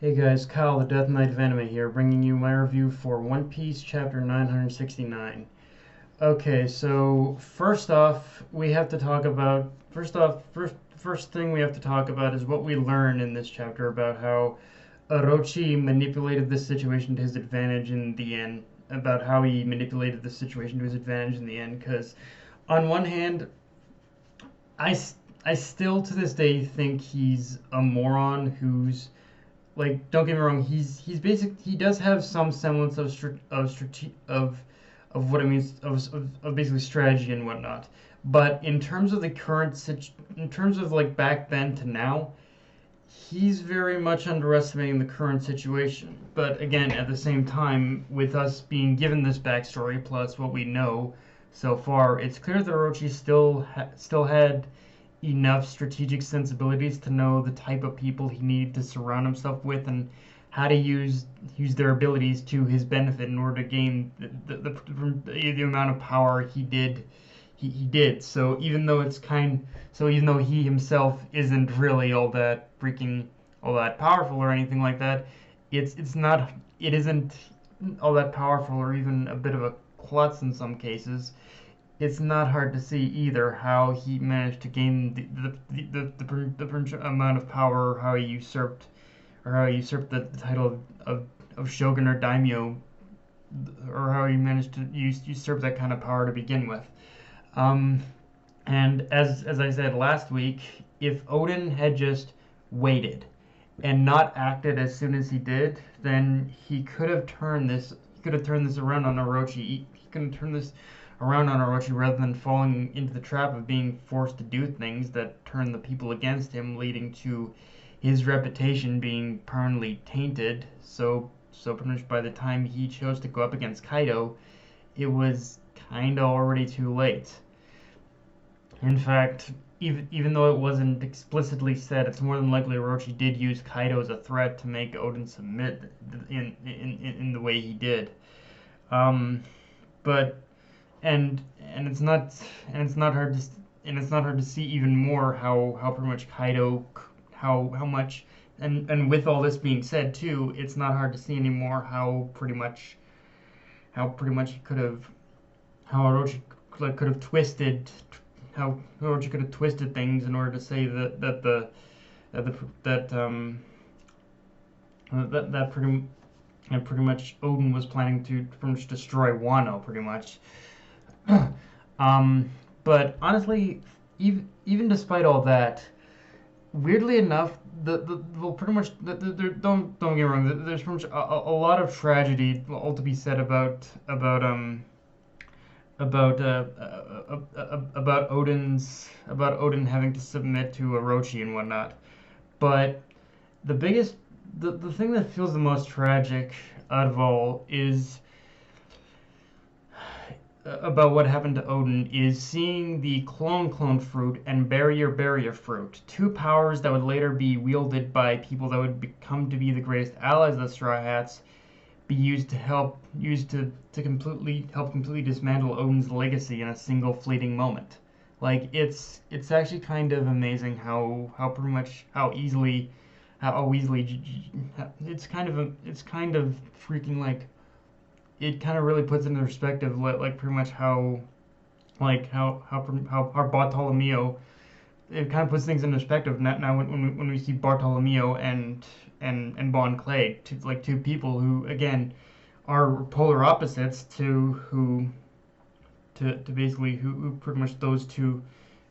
Hey guys, Kyle the Death Knight of Anime here, bringing you my review for One Piece chapter 969. Okay, so first thing we have to talk about is what we learn in this chapter about how Orochi manipulated this situation to his advantage in the end. About how he manipulated this situation to his advantage in the end, because on one hand, I, I still to this day think he's a moron who's like, don't get me wrong, he does have some semblance of of what I mean of basically strategy and whatnot. But in terms of in terms of like back then to now, he's very much underestimating the current situation. But again, at the same time, with us being given this backstory plus what we know so far, it's clear that Orochi still had enough strategic sensibilities to know the type of people he needed to surround himself with and how to use their abilities to his benefit in order to gain the amount of power he did. So even though he himself isn't really all that powerful or anything like that, it isn't all that powerful or even a bit of a klutz in some cases. It's not hard to see either how he managed to gain the amount of power, how he usurped the title of shogun or daimyo, or how he managed to usurp that kind of power to begin with. Um, and as I said last week, if Odin had just waited and not acted as soon as he did, then he could have turned this around on Orochi. He could have turned this around on Orochi rather than falling into the trap of being forced to do things that turn the people against him, leading to his reputation being permanently tainted. So pretty much by the time he chose to go up against Kaido, it was kinda already too late. In fact, even though it wasn't explicitly said, it's more than likely Orochi did use Kaido as a threat to make Oden submit in the way he did. Um, but and it's not hard to see even more how pretty much Kaido how much and with all this being said too, it's not hard to see anymore how pretty much he could have how Orochi could have twisted how Orochi could have twisted things in order to say that the that that pretty much Odin was planning to pretty much destroy Wano pretty much. um, but honestly, even despite all that, weirdly enough, the well, pretty much don't get me wrong. There's pretty much a lot of tragedy all to be said about Odin having to submit to Orochi and whatnot. But the biggest the thing that feels the most tragic out of all is about what happened to Odin is seeing the clone fruit and barrier fruit, two powers that would later be wielded by people that would become to be the greatest allies of the Straw Hats, be used to completely dismantle Odin's legacy in a single fleeting moment. Like it's actually kind of amazing how pretty much how easily it's kind of freaking like it kind of really puts into perspective like pretty much how Bartolomeo, it kind of puts things into perspective now when we see Bartolomeo and Bon Clay, two people who again are polar opposites to basically who pretty much who those two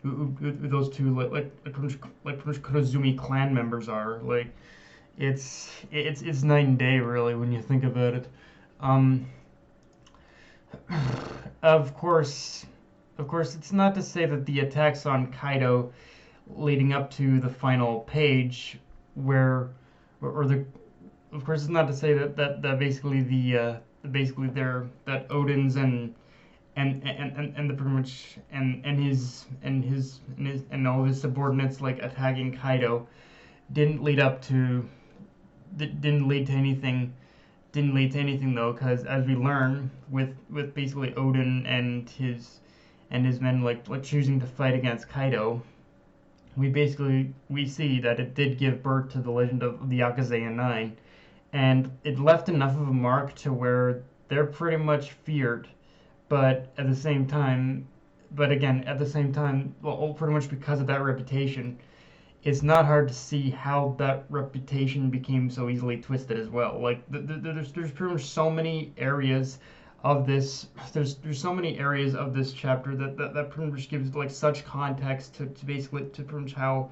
pretty much Kurozumi clan members are. Like it's night and day really when you think about it. Um, of course, it's not to say that the attacks on Kaido leading up to the final page, where, or the, of course, it's not to say that basically that Odin's and the pretty much and all of his subordinates like attacking Kaido didn't lead up to didn't lead to anything though, because as we learn with basically Odin and his men like choosing to fight against Kaido, we see that it did give birth to the legend of the Akazeya Nine, and it left enough of a mark to where they're pretty much feared, but at the same time, but again, at the same time, well, pretty much because of that reputation, it's not hard to see how that reputation became so easily twisted as well. Like there's pretty much so many areas of this. There's so many areas of this chapter that pretty much gives like such context to basically to pretty much how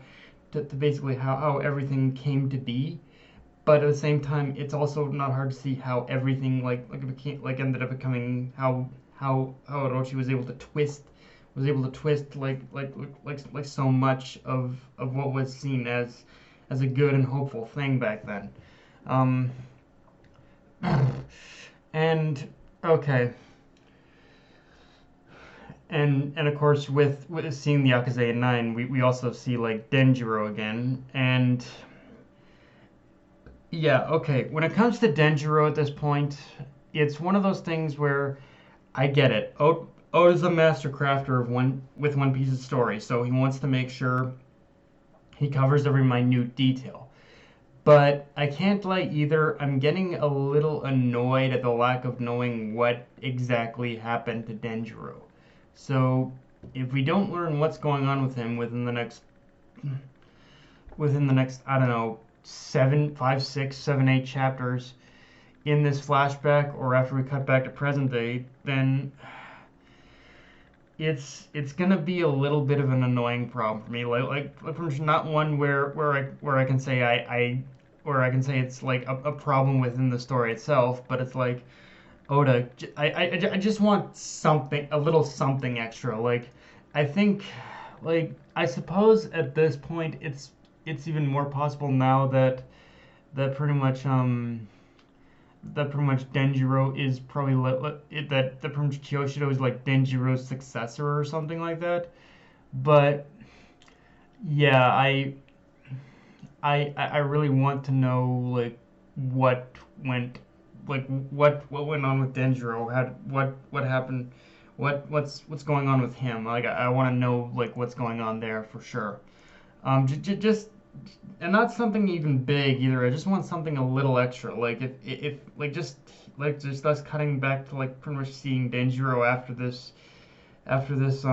to basically how everything came to be. But at the same time, it's also not hard to see how everything like it became like ended up becoming how Orochi was able to twist like so much of what was seen as a good and hopeful thing back then. Um, and okay, and of course with seeing the Yakuza 9, we also see like Denjiro again, and yeah, okay. When it comes to Denjiro at this point, it's one of those things where I get it. Oda's a master crafter of One Piece's story, so he wants to make sure he covers every minute detail. But I can't lie either. I'm getting a little annoyed at the lack of knowing what exactly happened to Denjiro. So if we don't learn what's going on with him within the next I don't know 7, 5, 6, 7, 8 chapters in this flashback or after we cut back to present day, then it's gonna be a little bit of an annoying problem for me. Like not one where I can say I where I can say it's like a problem within the story itself, but it's like Oda, I just want something, a little something extra. Like I think, like I suppose at this point it's even more possible now that pretty much Denjiro is probably that pretty much Kyoshido is like Denjiro's successor or something like that. But yeah, I really want to know like what went what went on with Denjiro. What happened? What's going on with him? Like I want to know like what's going on there for sure. Just and not something even big either. I just want something a little extra. Like if like just us cutting back to like pretty much seeing Denjiro after this after this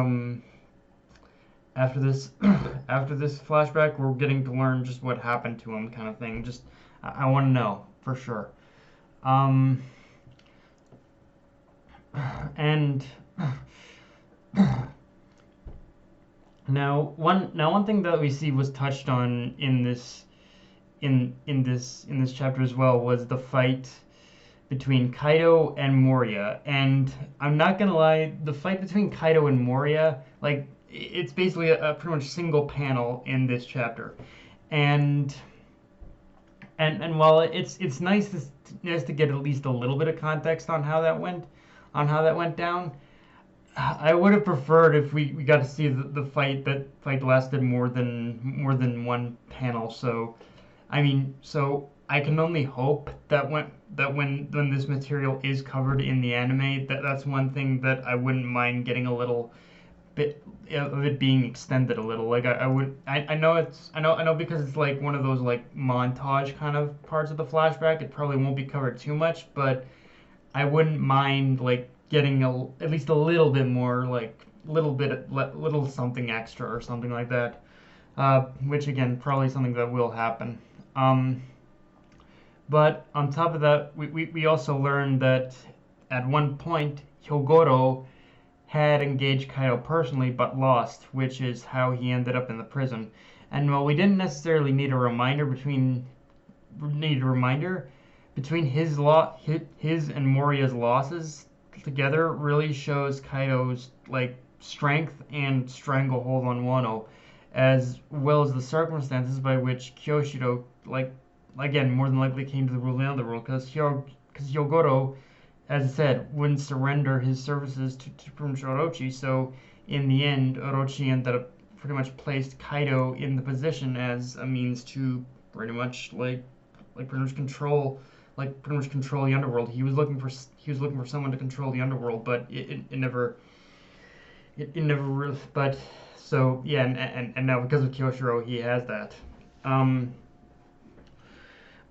after this flashback, we're getting to learn just what happened to him, kind of thing. Just I want to know for sure. Um, and now one thing that we see was touched on in this chapter as well was the fight between Kaido and Moria. And I'm not gonna lie, the fight between Kaido and Moria, like it's basically a pretty much single panel in this chapter. And and while it's nice to get at least a little bit of context on how that went down. I would have preferred if we got to see the fight lasted more than one panel. So I mean, so I can only hope that when this material is covered in the anime, that's one thing that I wouldn't mind getting a little bit of it being extended a little. Like I know because it's like one of those like montage kind of parts of the flashback. It probably won't be covered too much, but I wouldn't mind like getting at least a little bit more, like little something extra or something like that. Which again, probably something that will happen. Um, but on top of that, we also learned that at one point Hyogoro had engaged Kaido personally but lost, which is how he ended up in the prison. And while we didn't necessarily need a reminder between his and Moria's losses together really shows Kaido's like strength and stranglehold on Wano, as well as the circumstances by which Kyoshido like again more than likely came to the rule of the underworld, because Hyogoro, as I said, wouldn't surrender his services to Prince Orochi. So in the end, Orochi ended up pretty much placed Kaido in the position as a means to pretty much pretty much control the underworld. He was looking for someone to control the underworld, but it never really. But So yeah, and now because of Kyoshiro, he has that. Um,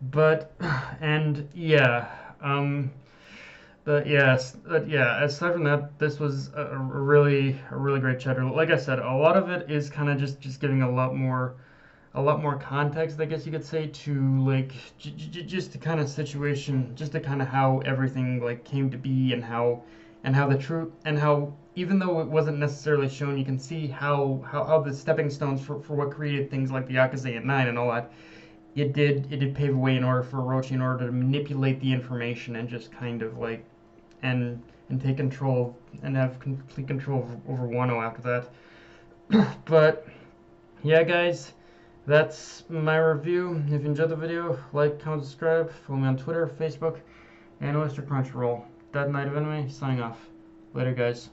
but and yeah, um, but yes, but yeah. Aside from that, this was a really great chapter. Like I said, a lot of it is kind of just giving a lot more context, I guess you could say, to like just the kind of situation, just the kind of how everything like came to be, and how the truth, and how even though it wasn't necessarily shown, you can see how the stepping stones for what created things like the Yakuza at 9 and all that. It did pave a way in order for Orochi in order to manipulate the information and just kind of like and take control and have complete control over Wano after that. But yeah, guys, that's my review. If you enjoyed the video, like, comment, subscribe. Follow me on Twitter, Facebook, and Oyster Crunchyroll. That Night of Anime, signing off. Later, guys.